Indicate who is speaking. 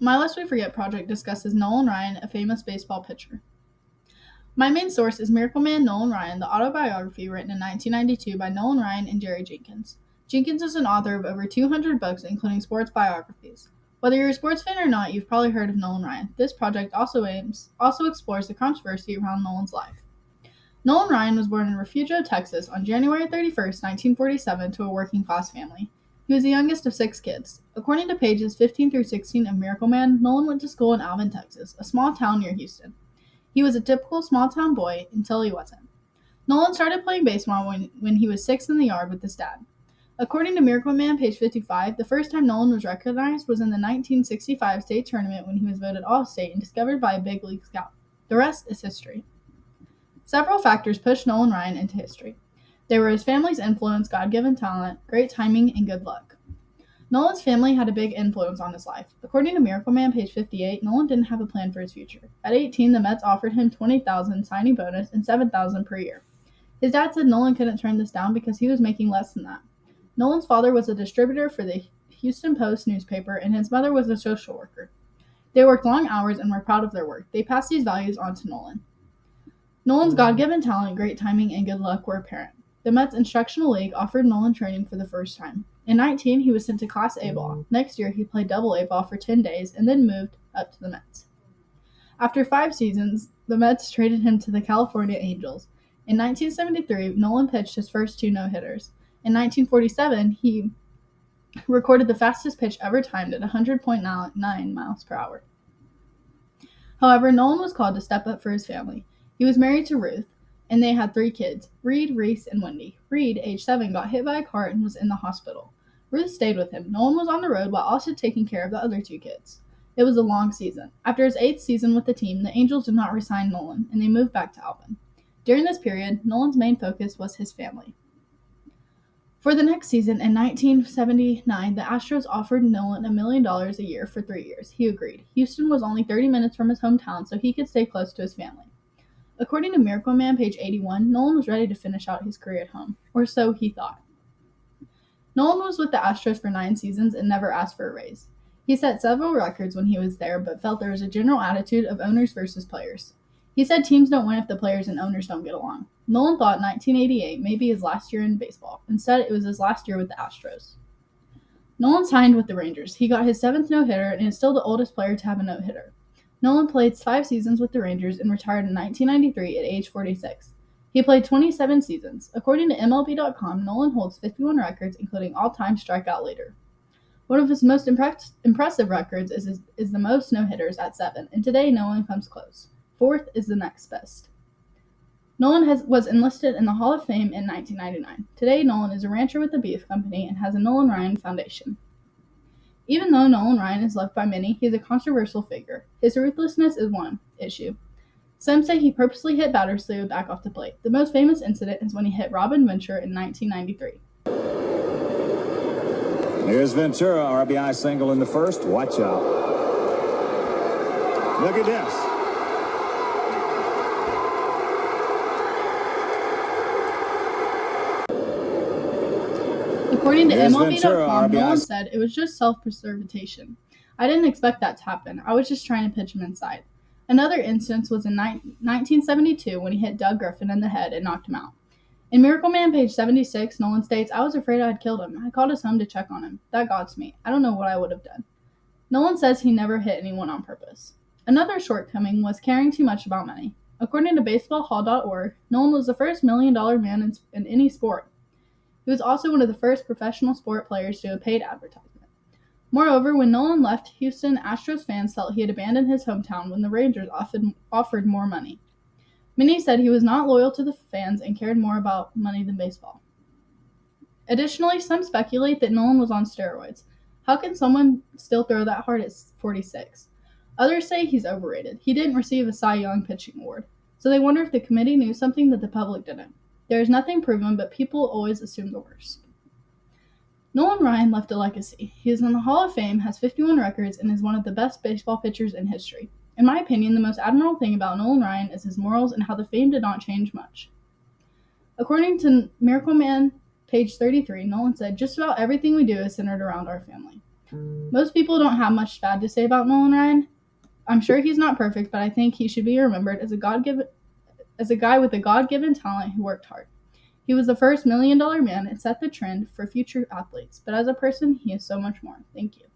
Speaker 1: My Lest We Forget project discusses Nolan Ryan, a famous baseball pitcher. My main source is Miracle Man Nolan Ryan, the autobiography written in 1992 by Nolan Ryan and Jerry Jenkins. Jenkins is an author of over 200 books, including sports biographies. Whether you're a sports fan or not, you've probably heard of Nolan Ryan. This project also explores the controversy around Nolan's life. Nolan Ryan was born in Refugio, Texas on January 31st, 1947 to a working-class family. He was the youngest of 6 kids. According to pages 15 through 16 of Miracle Man, Nolan went to school in Alvin, Texas, a small town near Houston. He was a typical small-town boy until he wasn't. Nolan started playing baseball when he was 6 in the yard with his dad. According to Miracle Man, page 55, the first time Nolan was recognized was in the 1965 state tournament when he was voted All-State and discovered by a big league scout. The rest is history. Several factors pushed Nolan Ryan into history. They were his family's influence, God-given talent, great timing, and good luck. Nolan's family had a big influence on his life. According to Miracle Man, page 58, Nolan didn't have a plan for his future. At 18, the Mets offered him $20,000 signing bonus and $7,000 per year. His dad said Nolan couldn't turn this down because he was making less than that. Nolan's father was a distributor for the Houston Post newspaper, and his mother was a social worker. They worked long hours and were proud of their work. They passed these values on to Nolan. Nolan's God-given talent, great timing, and good luck were apparent. The Mets Instructional League offered Nolan training for the first time. In 19, he was sent to Class A ball. Next year, he played Double A ball for 10 days and then moved up to the Mets. After 5 seasons, the Mets traded him to the California Angels. In 1973, Nolan pitched his first 2 no-hitters. In 1947, he recorded the fastest pitch ever timed at 100.9 miles per hour. However, Nolan was called to step up for his family. He was married to Ruth, and they had 3 kids, Reed, Reese, and Wendy. Reed, age 7, got hit by a car and was in the hospital. Ruth stayed with him. Nolan was on the road while also taking care of the other 2 kids. It was a long season. After his 8th season with the team, the Angels did not re-sign Nolan, and they moved back to Alvin. During this period, Nolan's main focus was his family. For the next season, in 1979, the Astros offered Nolan $1 million a year for 3 years. He agreed. Houston was only 30 minutes from his hometown, so he could stay close to his family. According to Miracle Man, page 81, Nolan was ready to finish out his career at home, or so he thought. Nolan was with the Astros for 9 seasons and never asked for a raise. He set several records when he was there, but felt there was a general attitude of owners versus players. He said teams don't win if the players and owners don't get along. Nolan thought 1988 may be his last year in baseball. Instead, it was his last year with the Astros. Nolan signed with the Rangers. He got his 7th no-hitter and is still the oldest player to have a no-hitter. Nolan played 5 seasons with the Rangers and retired in 1993 at age 46. He played 27 seasons. According to MLB.com, Nolan holds 51 records, including all-time strikeout leader. One of his most impressive records is the most no-hitters at 7, and today no one comes close. 4th is the next best. Nolan was enlisted in the Hall of Fame in 1999. Today, Nolan is a rancher with the beef company and has a Nolan Ryan Foundation. Even though Nolan Ryan is loved by many, he is a controversial figure. His ruthlessness is one issue. Some say he purposely hit batters so he would back off the plate. The most famous incident is when he hit Robin Ventura in 1993.
Speaker 2: Here's Ventura, RBI single in the first. Watch out. Look at this.
Speaker 1: According to MLB.com, Nolan said it was just self-preservation. I didn't expect that to happen. I was just trying to pitch him inside. Another instance was in 1972 when he hit Doug Griffin in the head and knocked him out. In Miracle Man, page 76, Nolan states, "I was afraid I had killed him. I called his home to check on him. That got to me. I don't know what I would have done." Nolan says he never hit anyone on purpose. Another shortcoming was caring too much about money. According to baseballhall.org, Nolan was the first $1 million man in any sport. He was also one of the first professional sport players to do a paid advertisement. Moreover, when Nolan left Houston, Astros fans felt he had abandoned his hometown when the Rangers offered more money. Many said he was not loyal to the fans and cared more about money than baseball. Additionally, some speculate that Nolan was on steroids. How can someone still throw that hard at 46? Others say he's overrated. He didn't receive a Cy Young pitching award, so they wonder if the committee knew something that the public didn't. There is nothing proven, but people always assume the worst. Nolan Ryan left a legacy. He is in the Hall of Fame, has 51 records, and is one of the best baseball pitchers in history. In my opinion, the most admirable thing about Nolan Ryan is his morals and how the fame did not change much. According to Miracle Man, page 33, Nolan said, "Just about everything we do is centered around our family." Most people don't have much bad to say about Nolan Ryan. I'm sure he's not perfect, but I think he should be remembered as a guy with a God-given talent who worked hard. He was the first $1 million man and set the trend for future athletes, but as a person, he is so much more. Thank you.